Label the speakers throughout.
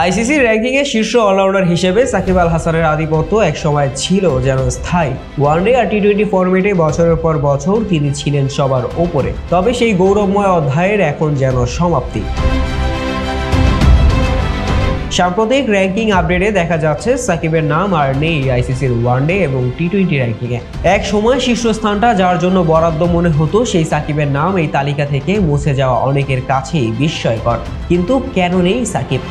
Speaker 1: ICC ranking এ শীর্ষ allrounder হিসেবে সাকিব আল হাসানের আধিপত্য একসময় ছিল যেন স্থায়ী। ওয়ানডে আর টি-20 ফরম্যাটে বছরের পর বছর তিনি ছিলেন সবার ওপরে, তবে সেই গৌরবময় অধ্যায়ের এখন যেন সমাপ্তি। সাম্প্রতিক র্যাঙ্কিং আপডেটে দেখা যাচ্ছে সাকিবের নাম আর নেই আইসিসির ওয়ানডে এবং টি-20 র্যাঙ্কিংয়ে। এক সময় শীর্ষস্থানটা যার জন্য বরাদ্দ মনে হতো, সেই সাকিবের নাম এই তালিকা থেকে মুছে যাওয়া অনেকের কাছেই বিস্ময়কর। কিন্তু কেন নেই সাকিব?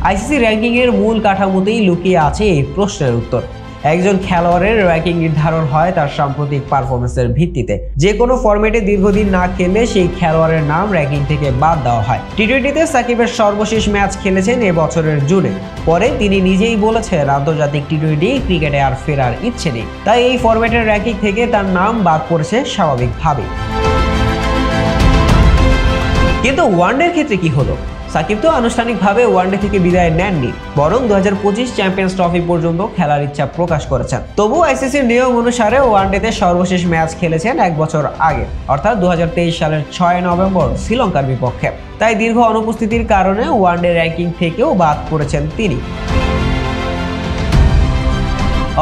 Speaker 1: আইসিসি র্যাঙ্কিং এর মূল কাঠামোতেই লুকিয়ে আছে এই প্রশ্নের উত্তর। একজন খেলোয়াড়ের র্যাঙ্কিং নির্ধারণ হয় তার সাম্প্রতিক পারফরমেন্সের ভিত্তিতে। যে কোনো ফরম্যাটে দীর্ঘদিন না খেললে সেই খেলোয়াড়ের নাম র্যাঙ্কিং থেকে বাদ দেওয়া হয়। টি-20তে সাকিবের সর্বশেষ ম্যাচ খেলেছেন এবছরের জুনে। পরে তিনি নিজেই বলেছেন আন্তর্জাতিক টি-20 ক্রিকেটে আর ফেরার ইচ্ছে নেই, তাই এই ফরম্যাটের র্যাঙ্কিং থেকে তার নাম বাদ পড়েছে স্বাভাবিকভাবেই। কিন্তু ওয়ানডের ক্ষেত্রে কি হলো? সাকিব তো আনুষ্ঠানিকভাবে ওয়ানডে থেকে বিদায় নেননি, বরং 2025 চ্যাম্পিয়ন্স ট্রফি পর্যন্ত খেলার ইচ্ছা প্রকাশ করেছেন। তবু আইসিসির নিয়ম অনুসারে ওয়ানডেতে সর্বশেষ ম্যাচ খেলেছেন এক বছর আগে, অর্থাৎ 2023 সালের 6 নভেম্বর শ্রীলঙ্কার বিপক্ষে। তাই দীর্ঘ অনুপস্থিতির কারণে ওয়ানডে র্যাঙ্কিং থেকেও বাদ পড়েছেন তিনি।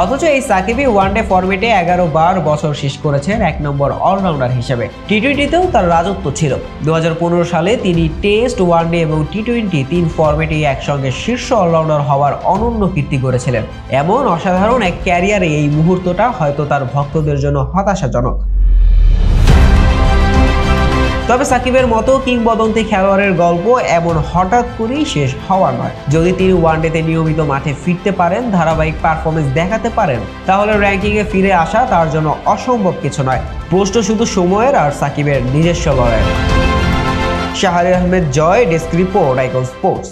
Speaker 1: অথচ এই সাকিবই ওয়ানডে ফরম্যাটে 11 বার বছর শেষ করেছেন 1 নম্বর অলরাউন্ডার হিসেবে। টি-20তেও তার রাজত্ব ছিল। 2015 সালে তিনি টেস্ট, ওয়ানডে এবং টি-20 তিন ফরম্যাটেই একসঙ্গে শীর্ষ অলরাউন্ডার হওয়ার অনন্য কীর্তি করেছিলেন। এমন অসাধারণ এক ক্যারিয়ারে এই মুহূর্তটা হয়তো তার ভক্তদের জন্য হতাশাজনক। তবে সাকিবের মতো কিংবদন্তি খেলোয়াড়ের গল্প এমন হঠাৎ করেই শেষ হওয়ার নয়। যদি তিনি ওয়ানডেতে নিয়মিত মাঠে ফিরতে পারেন, ধারাবাহিক পারফরমেন্স দেখাতে পারেন, তাহলে র্যাঙ্কিংয়ে ফিরে আসা তার জন্য অসম্ভব কিছু নয়। প্রশ্ন শুধু সময়ের আর সাকিবের নিজস্ব লড়াই। শাহরিয়ার আহমেদ জয়, ডেস্ক রিপোর্ট, আইকন স্পোর্টস।